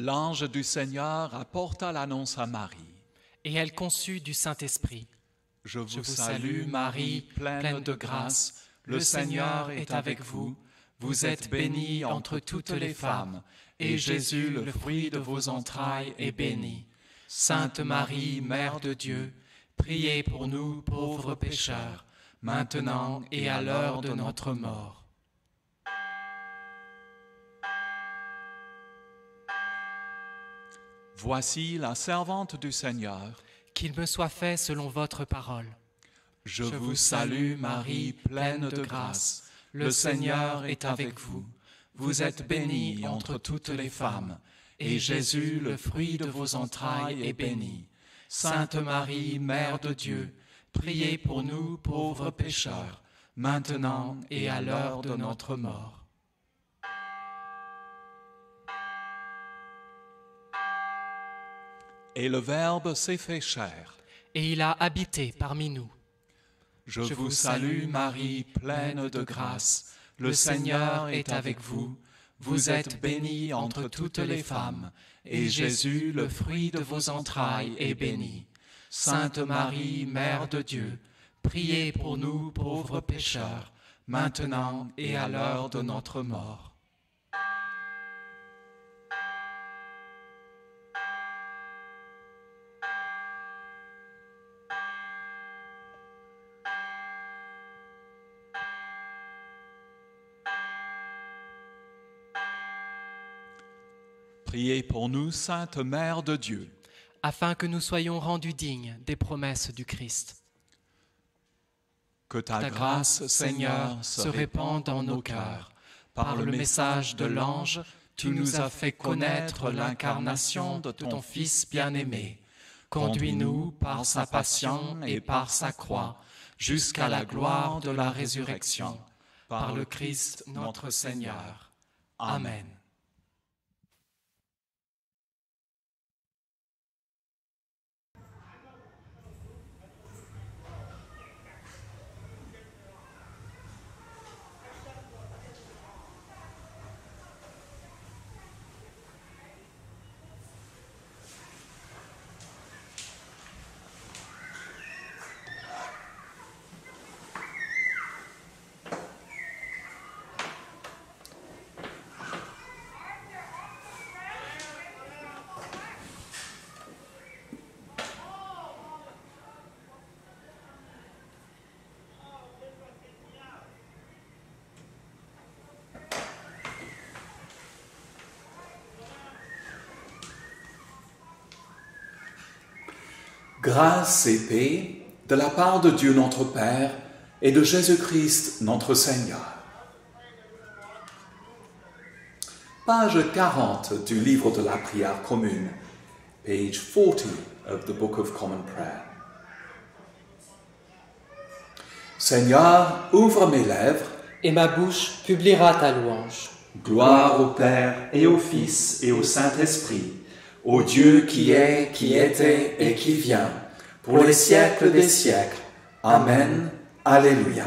l'ange du Seigneur apporta l'annonce à Marie. Et elle conçut du Saint-Esprit. Je Je vous salue, Marie, pleine de grâce. Le Seigneur est avec vous. Vous êtes bénie entre toutes les femmes, et Jésus, le fruit de vos entrailles, est béni. Sainte Marie, Mère de Dieu, priez pour nous pauvres pécheurs, maintenant et à l'heure de notre mort. Voici la servante du Seigneur. Qu'il me soit fait selon votre parole. Je vous salue, Marie, pleine de grâce. Le Seigneur est avec vous. Vous êtes bénie entre toutes les femmes, et Jésus, le fruit de vos entrailles, est béni. Sainte Marie, Mère de Dieu, priez pour nous pauvres pécheurs, maintenant et à l'heure de notre mort. Et le Verbe s'est fait chair. Et il a habité parmi nous. Je vous salue, Marie, pleine de grâce. Le Seigneur est avec vous. Vous êtes bénie entre toutes les femmes, et Jésus, le fruit de vos entrailles, est béni. Sainte Marie, Mère de Dieu, priez pour nous pauvres pécheurs, maintenant et à l'heure de notre mort. Priez pour nous, Sainte Mère de Dieu, afin que nous soyons rendus dignes des promesses du Christ. Que ta grâce, Seigneur, se répande dans nos cœurs. Par le message de l'ange, tu nous as fait connaître l'incarnation de ton Fils bien-aimé. Conduis-nous par sa passion et par sa croix, jusqu'à la gloire de la résurrection. Par le Christ notre Seigneur. Amen. Grâce et paix de la part de Dieu notre Père et de Jésus-Christ notre Seigneur. Page 40 du livre de la prière commune, page 40 of the Book of Common Prayer. Seigneur, ouvre mes lèvres, et ma bouche publiera ta louange. Gloire au Père et au Fils et au Saint-Esprit, au Dieu qui est, qui était et qui vient, pour les siècles des siècles. Amen. Alléluia.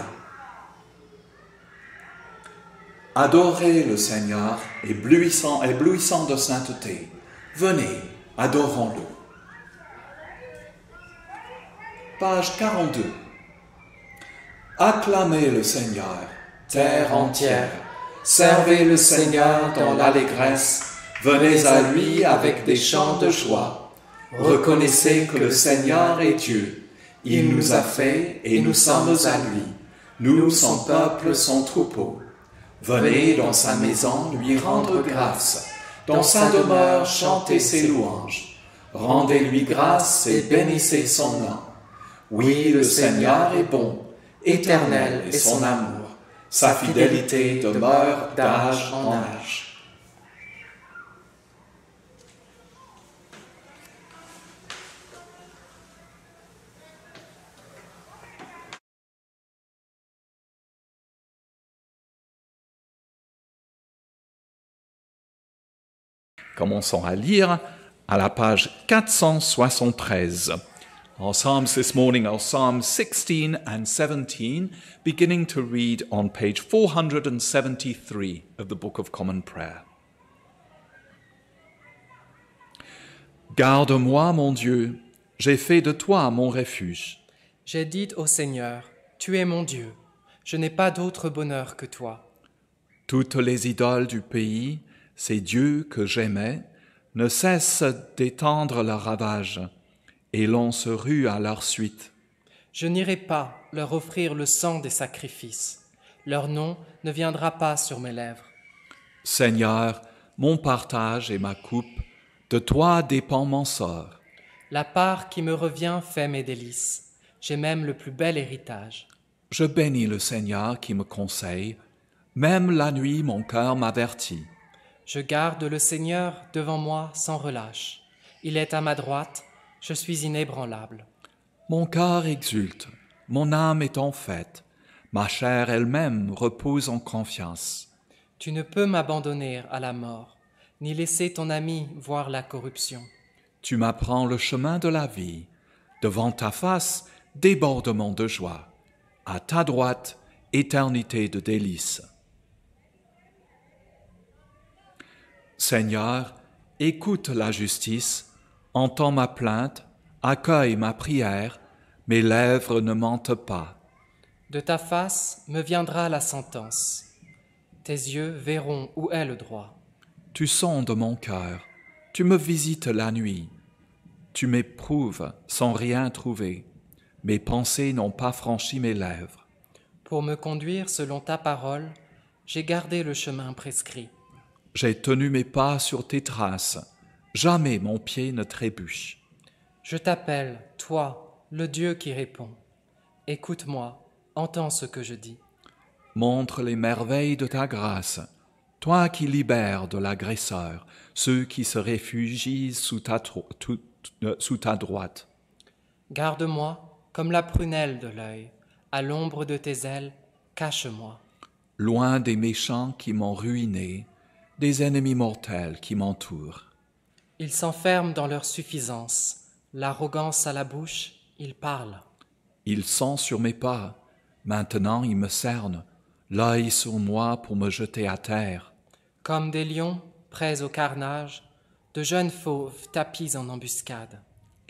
Adorez le Seigneur, éblouissant de sainteté. Venez, adorons-le. Page 42. Acclamez le Seigneur, terre entière. Servez le Seigneur dans l'allégresse. Venez à lui avec des chants de joie. Reconnaissez que le Seigneur est Dieu. Il nous a fait et nous sommes à lui. Nous, son peuple, son troupeau. Venez dans sa maison lui rendre grâce. Dans sa demeure chantez ses louanges. Rendez-lui grâce et bénissez son nom. Oui, le Seigneur est bon, éternel est son amour. Sa fidélité demeure d'âge en âge. Commençons à lire à la page 473. Our Psalms this morning are Psalms 16 and 17, beginning to read on page 473 of the Book of Common Prayer. Garde-moi, mon Dieu, j'ai fait de toi mon refuge. J'ai dit au Seigneur, tu es mon Dieu, je n'ai pas d'autre bonheur que toi. Toutes les idoles du pays, ces dieux que j'aimais, ne cessent d'étendre leurs ravages, et l'on se rue à leur suite. Je n'irai pas leur offrir le sang des sacrifices. Leur nom ne viendra pas sur mes lèvres. Seigneur, mon partage et ma coupe, de toi dépend mon sort. La part qui me revient fait mes délices. J'ai même le plus bel héritage. Je bénis le Seigneur qui me conseille. Même la nuit, mon cœur m'avertit. Je garde le Seigneur devant moi sans relâche. Il est à ma droite, je suis inébranlable. Mon cœur exulte, mon âme est en fête, ma chair elle-même repose en confiance. Tu ne peux m'abandonner à la mort, ni laisser ton ami voir la corruption. Tu m'apprends le chemin de la vie. Devant ta face, débordement de joie. À ta droite, éternité de délices. Seigneur, écoute la justice, entends ma plainte, accueille ma prière, mes lèvres ne mentent pas. De ta face me viendra la sentence. Tes yeux verront où est le droit. Tu sondes mon cœur, tu me visites la nuit. Tu m'éprouves sans rien trouver. Mes pensées n'ont pas franchi mes lèvres. Pour me conduire selon ta parole, j'ai gardé le chemin prescrit. J'ai tenu mes pas sur tes traces. Jamais mon pied ne trébuche. Je t'appelle, toi, le Dieu qui répond. Écoute-moi, entends ce que je dis. Montre les merveilles de ta grâce, toi qui libères de l'agresseur ceux qui se réfugient sous ta droite. Garde-moi comme la prunelle de l'œil, à l'ombre de tes ailes, cache-moi. Loin des méchants qui m'ont ruiné, des ennemis mortels qui m'entourent. Ils s'enferment dans leur suffisance, l'arrogance à la bouche, ils parlent. Ils sont sur mes pas, maintenant ils me cernent, l'œil sur moi pour me jeter à terre. Comme des lions prêts au carnage, de jeunes fauves tapis en embuscade.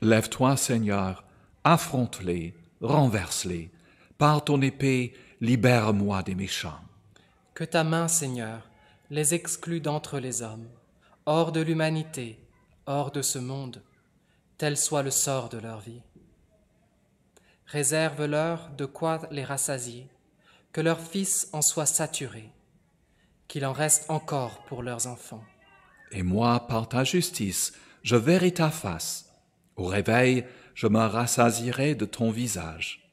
Lève-toi, Seigneur, affronte-les, renverse-les. Par ton épée, libère-moi des méchants. Que ta main, Seigneur, les exclue d'entre les hommes, hors de l'humanité, hors de ce monde, tel soit le sort de leur vie. Réserve-leur de quoi les rassasier, que leurs fils en soient saturés, qu'il en reste encore pour leurs enfants. Et moi, par ta justice, je verrai ta face. Au réveil, je me rassasierai de ton visage.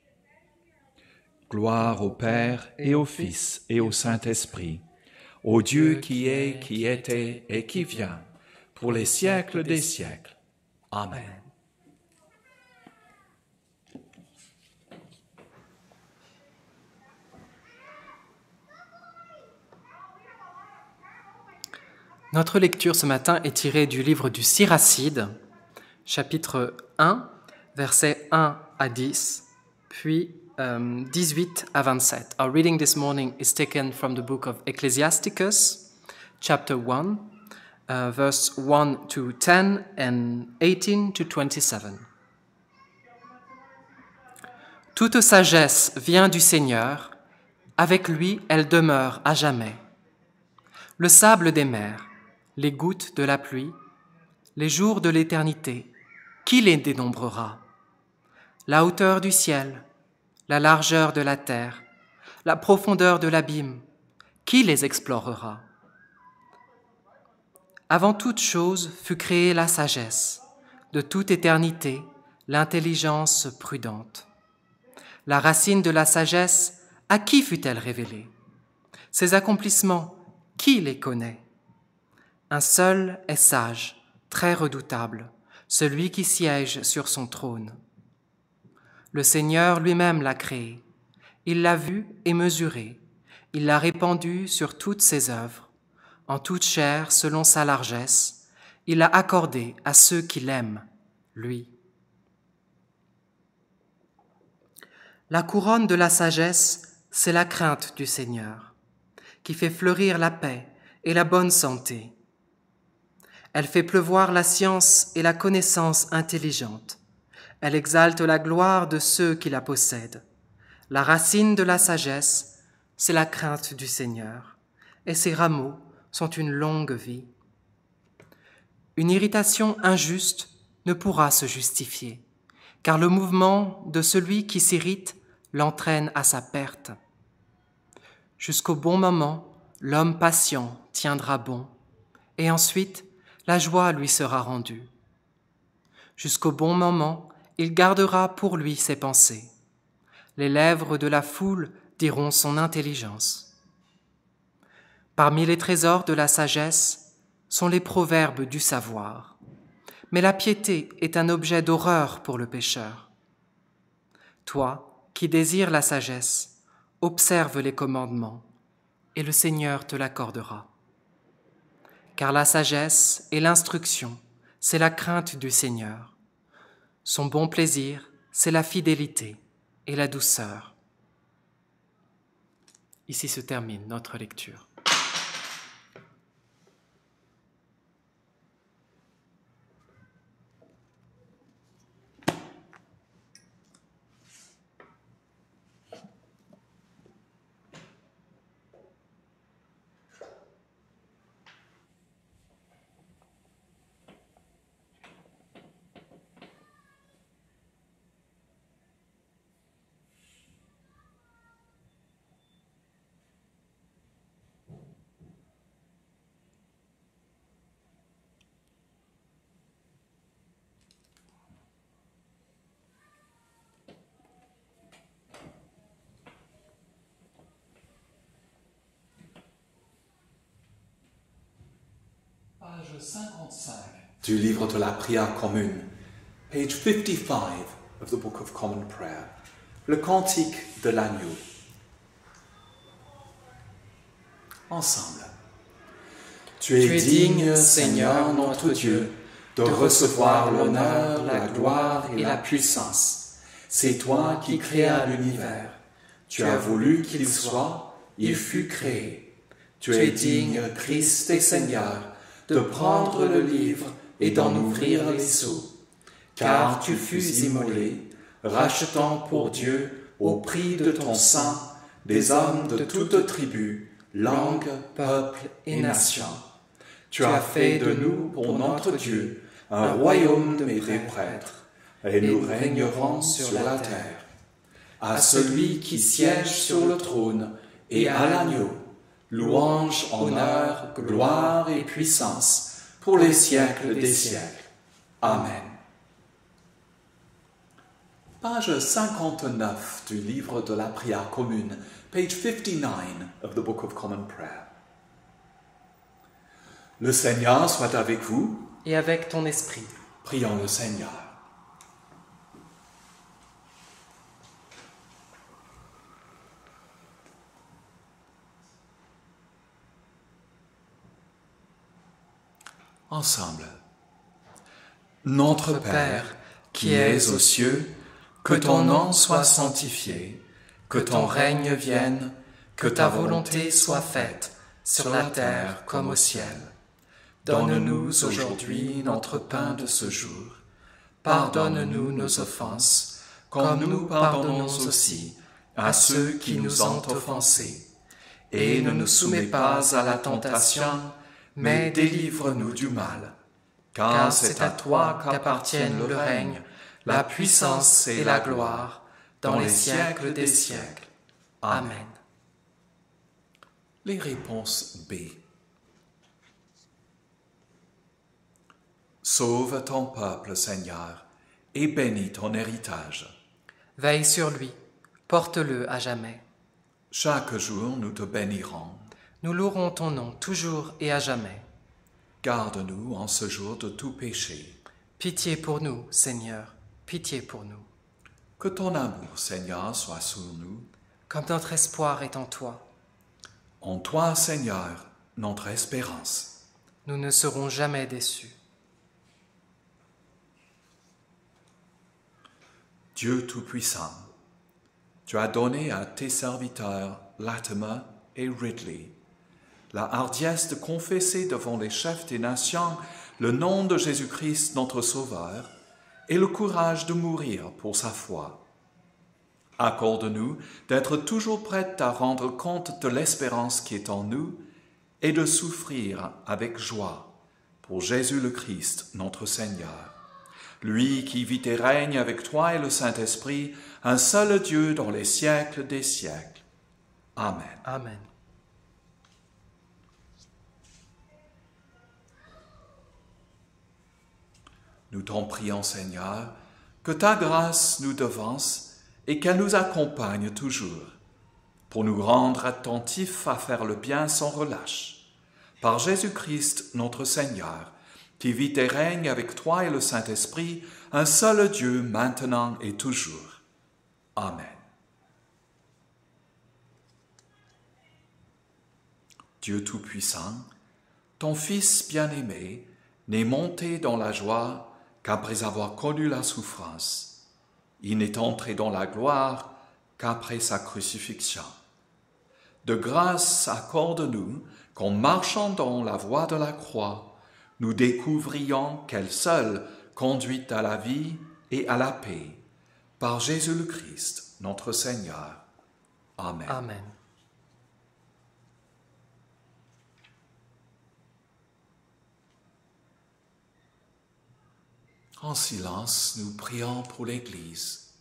Gloire au Père et au Fils et au Saint-Esprit, au Dieu qui est, qui était et qui vient, pour les siècles des siècles. Amen. Notre lecture ce matin est tirée du livre du Siracide, chapitre 1, versets 1 à 10, puis 18 à 27. Our reading this morning is taken from the book of Ecclesiasticus, chapter 1, verse 1 to 10 and 18 to 27. Toute sagesse vient du Seigneur, avec lui elle demeure à jamais. Le sable des mers, les gouttes de la pluie, les jours de l'éternité, qui les dénombrera? La hauteur du ciel, la largeur de la terre, la profondeur de l'abîme, qui les explorera? Avant toute chose fut créée la sagesse, de toute éternité, l'intelligence prudente. La racine de la sagesse, à qui fut-elle révélée? Ses accomplissements, qui les connaît? Un seul est sage, très redoutable, celui qui siège sur son trône. Le Seigneur lui-même l'a créé. Il l'a vu et mesuré. Il l'a répandu sur toutes ses œuvres. En toute chair, selon sa largesse, il l'a accordé à ceux qui l'aiment, lui. La couronne de la sagesse, c'est la crainte du Seigneur, qui fait fleurir la paix et la bonne santé. Elle fait pleuvoir la science et la connaissance intelligente. Elle exalte la gloire de ceux qui la possèdent. La racine de la sagesse, c'est la crainte du Seigneur, et ses rameaux sont une longue vie. Une irritation injuste ne pourra se justifier, car le mouvement de celui qui s'irrite l'entraîne à sa perte. Jusqu'au bon moment, l'homme patient tiendra bon, et ensuite la joie lui sera rendue. Jusqu'au bon moment, il gardera pour lui ses pensées. Les lèvres de la foule diront son intelligence. Parmi les trésors de la sagesse sont les proverbes du savoir, mais la piété est un objet d'horreur pour le pécheur. Toi, qui désires la sagesse, observe les commandements, et le Seigneur te l'accordera. Car la sagesse et l'instruction, c'est la crainte du Seigneur. Son bon plaisir, c'est la fidélité et la douceur. Ici se termine notre lecture. Page 55 du livre de la prière commune, page 55 of the Book of Common Prayer, le cantique de l'agneau. Ensemble. Tu es digne, Seigneur notre Dieu, de recevoir l'honneur, la gloire et la puissance. C'est toi qui créas l'univers. Tu as voulu qu'il soit, il fut créé. Tu es digne, Christ et Seigneur, de prendre le livre et d'en ouvrir les sceaux. Car tu fus immolé, rachetant pour Dieu, au prix de ton sang, des hommes de toutes tribus, langues, peuples et nations. Tu as fait de nous, pour notre Dieu, un royaume de des prêtres, et nous régnerons sur la terre. À celui qui siège sur le trône et à l'agneau, louange, honneur, gloire et puissance pour les siècles des siècles. Amen. Page 59 du livre de la prière commune, page 59 of the Book of Common Prayer. Le Seigneur soit avec vous. Et avec ton esprit. Prions le Seigneur. Ensemble. Notre Père, qui es aux cieux, que ton nom soit sanctifié, que ton règne vienne, que ta volonté soit faite, sur la terre comme au ciel. Donne-nous aujourd'hui notre pain de ce jour. Pardonne-nous nos offenses, comme nous pardonnons aussi à ceux qui nous ont offensés. Et ne nous soumets pas à la tentation, mais délivre-nous du mal. Car c'est à toi qu'appartiennent le règne, la puissance et la gloire, dans les siècles des siècles. Amen. Les réponses B. Sauve ton peuple, Seigneur, et bénis ton héritage. Veille sur lui, porte-le à jamais. Chaque jour, nous te bénirons. Nous louerons ton nom toujours et à jamais. Garde-nous en ce jour de tout péché. Pitié pour nous, Seigneur, pitié pour nous. Que ton amour, Seigneur, soit sur nous. Comme notre espoir est en toi. En toi, Seigneur, notre espérance. Nous ne serons jamais déçus. Dieu Tout-Puissant, tu as donné à tes serviteurs Latimer et Ridley la hardiesse de confesser devant les chefs des nations le nom de Jésus-Christ notre Sauveur et le courage de mourir pour sa foi. Accorde-nous d'être toujours prêts à rendre compte de l'espérance qui est en nous et de souffrir avec joie pour Jésus le Christ, notre Seigneur. Lui qui vit et règne avec toi et le Saint-Esprit, un seul Dieu dans les siècles des siècles. Amen. Amen. Nous t'en prions, Seigneur, que ta grâce nous devance et qu'elle nous accompagne toujours, pour nous rendre attentifs à faire le bien sans relâche. Par Jésus-Christ, notre Seigneur, qui vit et règne avec toi et le Saint-Esprit, un seul Dieu, maintenant et toujours. Amen. Dieu Tout-Puissant, ton Fils bien-aimé n'est monté dans la joie qu'après avoir connu la souffrance. Il n'est entré dans la gloire qu'après sa crucifixion. De grâce, accorde-nous qu'en marchant dans la voie de la croix, nous découvrions qu'elle seule conduit à la vie et à la paix. Par Jésus le Christ, notre Seigneur. Amen. Amen. En silence, nous prions pour l'Église,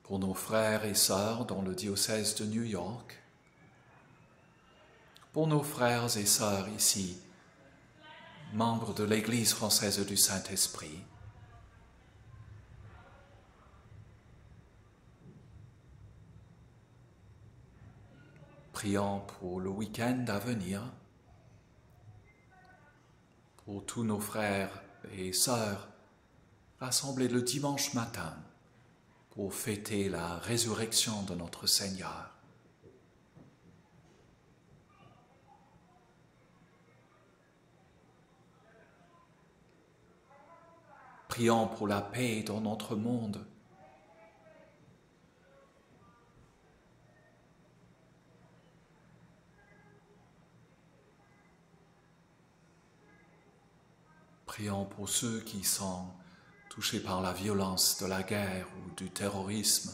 pour nos frères et sœurs dans le diocèse de New York, pour nos frères et sœurs ici, membres de l'Église française du Saint-Esprit. Prions pour le week-end à venir, pour tous nos frères et sœurs rassemblés le dimanche matin pour fêter la résurrection de notre Seigneur. Prions pour la paix dans notre monde. Prions pour ceux qui sont touchés par la violence de la guerre ou du terrorisme,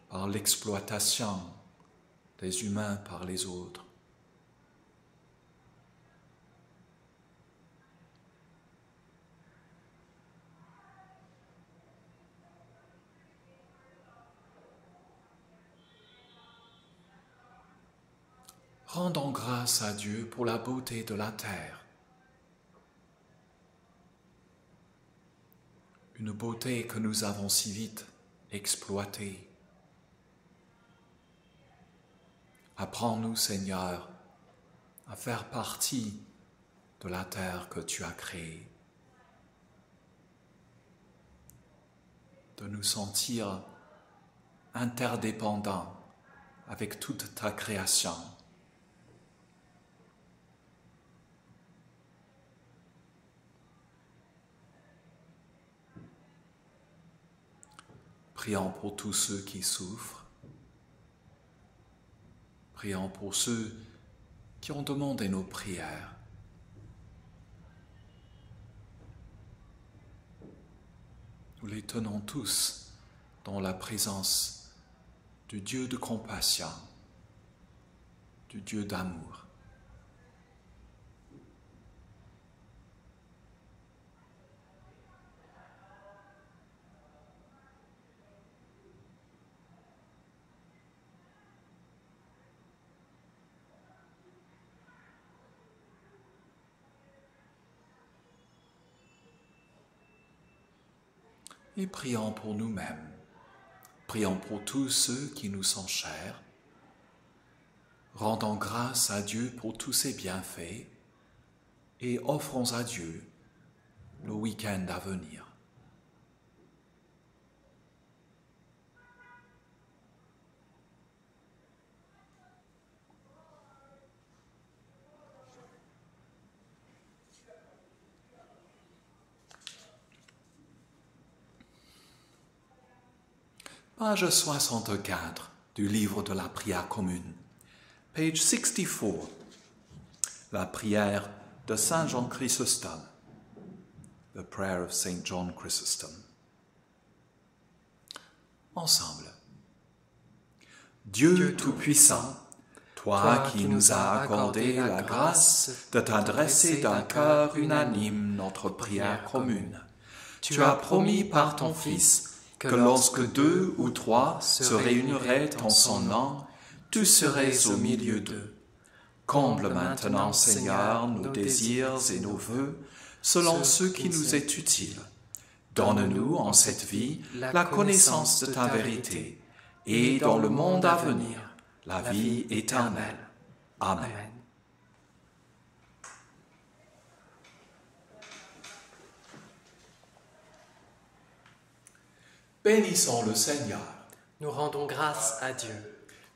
par l'exploitation des humains par les autres. Rendons grâce à Dieu pour la beauté de la terre. Une beauté que nous avons si vite exploitée. Apprends-nous, Seigneur, à faire partie de la terre que tu as créée, de nous sentir interdépendants avec toute ta création. Prions pour tous ceux qui souffrent. Prions pour ceux qui ont demandé nos prières. Nous les tenons tous dans la présence du Dieu de compassion, du Dieu d'amour. Et prions pour nous-mêmes. Prions pour tous ceux qui nous sont chers. Rendons grâce à Dieu pour tous ses bienfaits et offrons à Dieu le week-end à venir. Page 64 du livre de la prière commune. Page 64. La prière de Saint Jean Chrysostome. The prayer of Saint John Chrysostom. Ensemble. Dieu Tout-Puissant, toi qui nous as accordé la grâce de t'adresser d'un cœur unanime notre prière commune, tu as promis par ton Fils que lorsque 2 ou 3 se réuniraient en son nom, tu serais au milieu d'eux. Comble maintenant, Seigneur, nos désirs et nos vœux, selon ce qui nous est utile. Donne-nous en cette vie la connaissance de ta vérité, et dans le monde à venir, la vie éternelle. Amen. Bénissons le Seigneur. Nous rendons grâce à Dieu.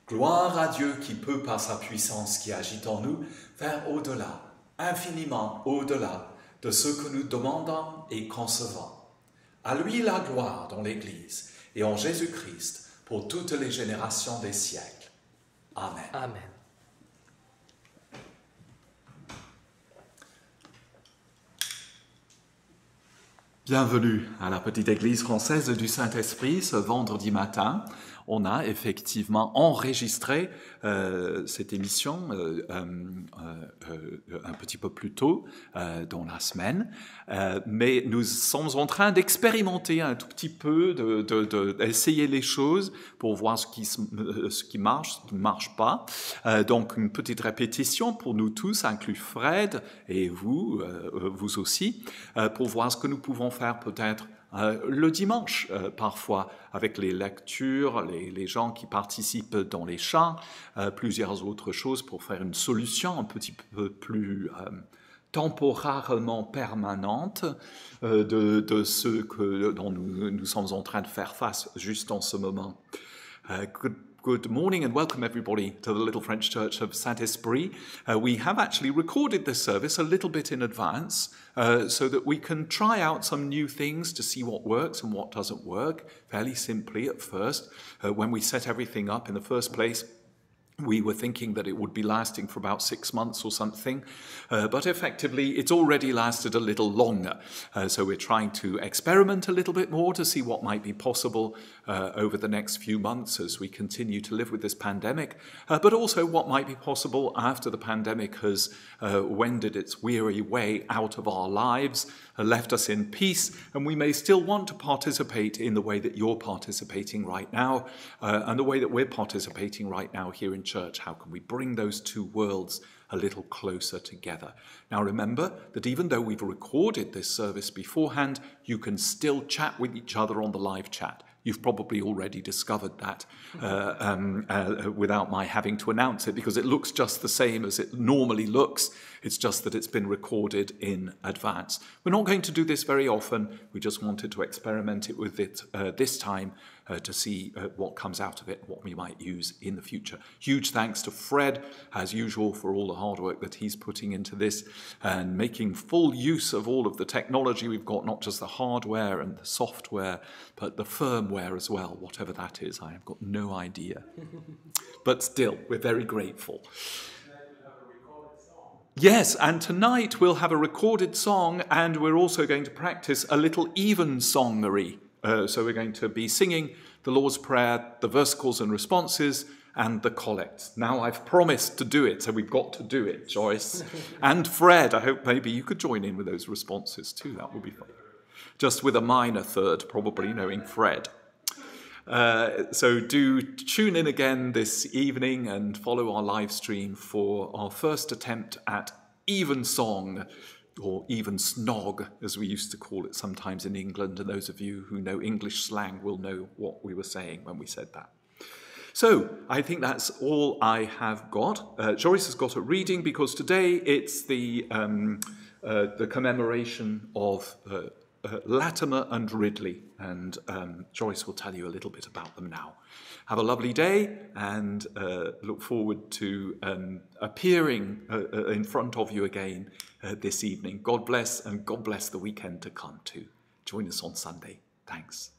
Gloire à Dieu qui peut, par sa puissance qui agit en nous, faire au-delà, infiniment au-delà de ce que nous demandons et concevons. À lui la gloire dans l'Église et en Jésus-Christ pour toutes les générations des siècles. Amen. Amen. Bienvenue à la petite église française du Saint-Esprit ce vendredi matin. On a effectivement enregistré cette émission un petit peu plus tôt dans la semaine, mais nous sommes en train d'expérimenter un tout petit peu, d'essayer les choses pour voir ce qui marche, ce qui ne marche pas. Donc une petite répétition pour nous tous, inclus Fred et vous aussi, pour voir ce que nous pouvons faire peut-être le dimanche, parfois, avec les lectures, les gens qui participent dans les chants, plusieurs autres choses pour faire une solution un petit peu plus temporairement permanente de ce dont nous sommes en train de faire face juste en ce moment. Good morning and welcome everybody to the Little French Church of Saint-Esprit. We have actually recorded this service a little bit in advance so that we can try out some new things to see what works and what doesn't work, fairly simply at first. When we set everything up in the first place, we were thinking that it would be lasting for about 6 months or something, but effectively it's already lasted a little longer. So we're trying to experiment a little bit more to see what might be possible over the next few months as we continue to live with this pandemic, but also what might be possible after the pandemic has wended its weary way out of our lives, left us in peace, and we may still want to participate in the way that you're participating right now, and the way that we're participating right now here in church. How can we bring those two worlds a little closer together? Now remember that even though we've recorded this service beforehand, you can still chat with each other on the live chat. You've probably already discovered that without my having to announce it, because it looks just the same as it normally looks. It's just that it's been recorded in advance. We're not going to do this very often. We just wanted to experiment it with it this time to see what comes out of it, what we might use in the future. Huge thanks to Fred, as usual, for all the hard work that he's putting into this and making full use of all of the technology we've got, not just the hardware and the software, but the firmware as well, whatever that is. I have got no idea. But still, we're very grateful. Yes, and tonight we'll have a recorded song, and we're also going to practice a little evensongery. So we're going to be singing the Lord's Prayer, the versicles and responses, and the collects. Now I've promised to do it, so we've got to do it, Joyce. And Fred, I hope maybe you could join in with those responses too. That would be fun. Just with a minor third, probably, knowing Fred. So do tune in again this evening and follow our live stream for our first attempt at evensong, or even snog, as we used to call it sometimes in England, and those of you who know English slang will know what we were saying when we said that. So, I think that's all I have got. Joyce has got a reading, because today it's the commemoration of Latimer and Ridley, and Joyce will tell you a little bit about them now. Have a lovely day, and look forward to appearing in front of you again this evening. God bless, and God bless the weekend to come too. Join us on Sunday. Thanks.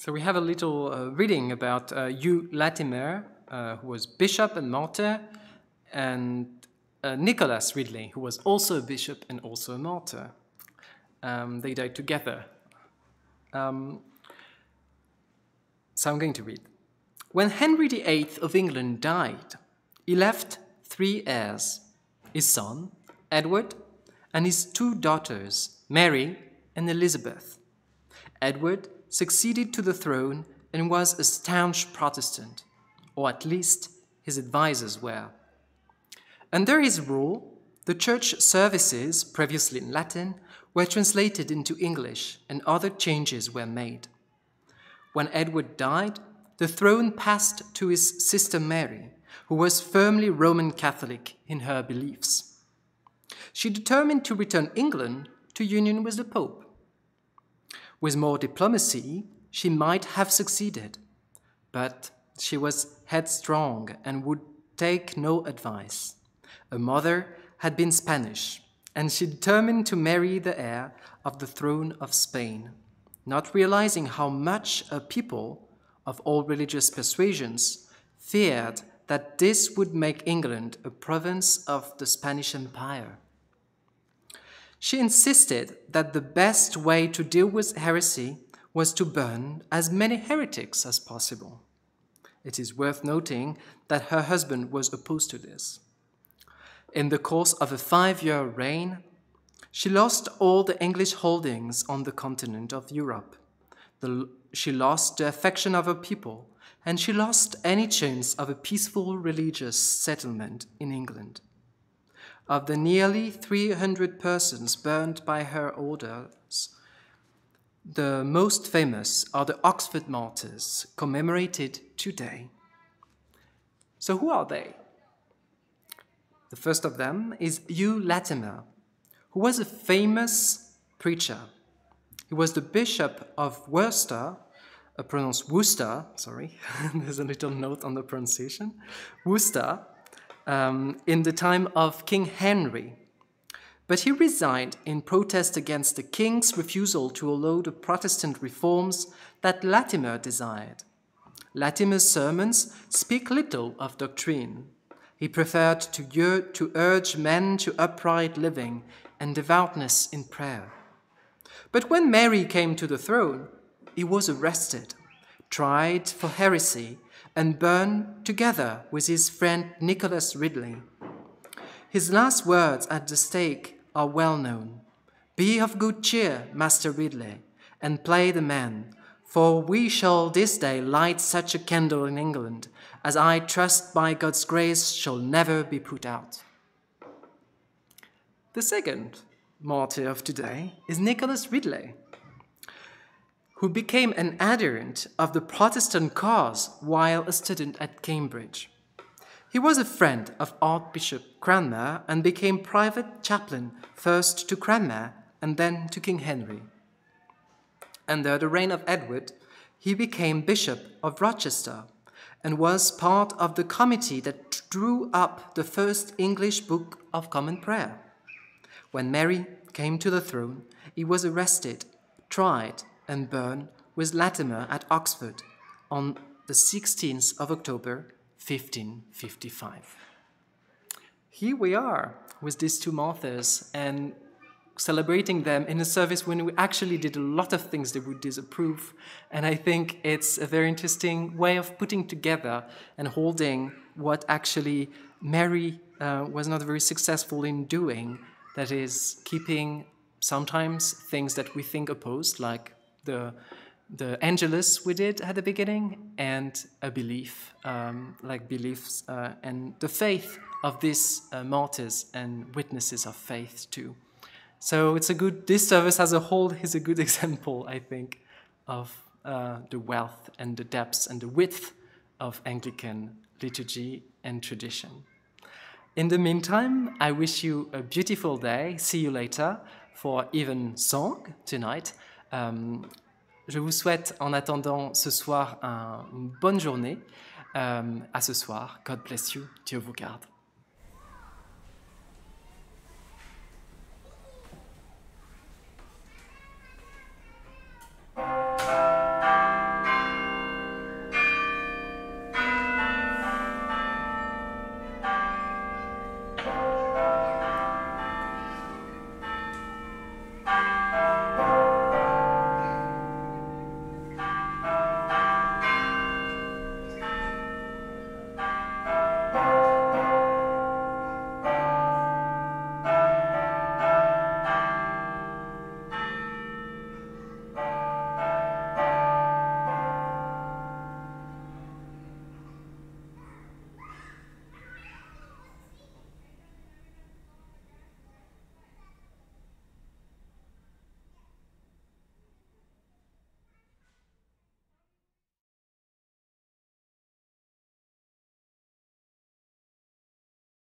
So we have a little reading about Hugh Latimer, who was bishop and martyr, and Nicholas Ridley, who was also a bishop and also a martyr. They died together. So I'm going to read. When Henry VIII of England died, he left 3 heirs, his son, Edward, and his 2 daughters, Mary and Elizabeth. Edward succeeded to the throne and was a staunch Protestant, or at least his advisors were. Under his rule, the church services, previously in Latin, were translated into English and other changes were made. When Edward died, the throne passed to his sister Mary, who was firmly Roman Catholic in her beliefs. She determined to return England to union with the Pope. With more diplomacy, she might have succeeded, but she was headstrong and would take no advice. Her mother had been Spanish, and she determined to marry the heir of the throne of Spain, not realizing how much a people of all religious persuasions feared that this would make England a province of the Spanish Empire. She insisted that the best way to deal with heresy was to burn as many heretics as possible. It is worth noting that her husband was opposed to this. In the course of a 5-year reign, she lost all the English holdings on the continent of Europe. She lost the affection of her people, and she lost any chance of a peaceful religious settlement in England. Of the nearly 300 persons burned by her orders, the most famous are the Oxford martyrs, commemorated today. So who are they? The first of them is Hugh Latimer, who was a famous preacher. He was the Bishop of Worcester, pronounced Worcester, sorry, there's a little note on the pronunciation, Worcester, in the time of King Henry. But he resigned in protest against the king's refusal to allow the Protestant reforms that Latimer desired. Latimer's sermons speak little of doctrine. He preferred to urge men to upright living and devoutness in prayer. But when Mary came to the throne, he was arrested, tried for heresy, and burned together with his friend Nicholas Ridley. His last words at the stake are well known. "Be of good cheer, Master Ridley, and play the man, for we shall this day light such a candle in England as I trust by God's grace shall never be put out." The second martyr of today is Nicholas Ridley, who became an adherent of the Protestant cause while a student at Cambridge. He was a friend of Archbishop Cranmer and became private chaplain first to Cranmer and then to King Henry. Under the reign of Edward, he became Bishop of Rochester and was part of the committee that drew up the first English Book of Common Prayer. When Mary came to the throne, he was arrested, tried, and burned with Latimer at Oxford on the 16th of October, 1555. Here we are with these 2 martyrs and celebrating them in a service when we actually did a lot of things they would disapprove. And I think it's a very interesting way of putting together and holding what actually Mary was not very successful in doing, that is keeping sometimes things that we think opposed, like the Angelus we did at the beginning, and a belief, like beliefs and the faith of these martyrs and witnesses of faith too. So this service as a whole is a good example, I think, of the wealth and the depths and the width of Anglican liturgy and tradition. In the meantime, I wish you a beautiful day. See you later for Evensong tonight. Je vous souhaite en attendant ce soir une bonne journée. À ce soir. God bless you. Dieu vous garde.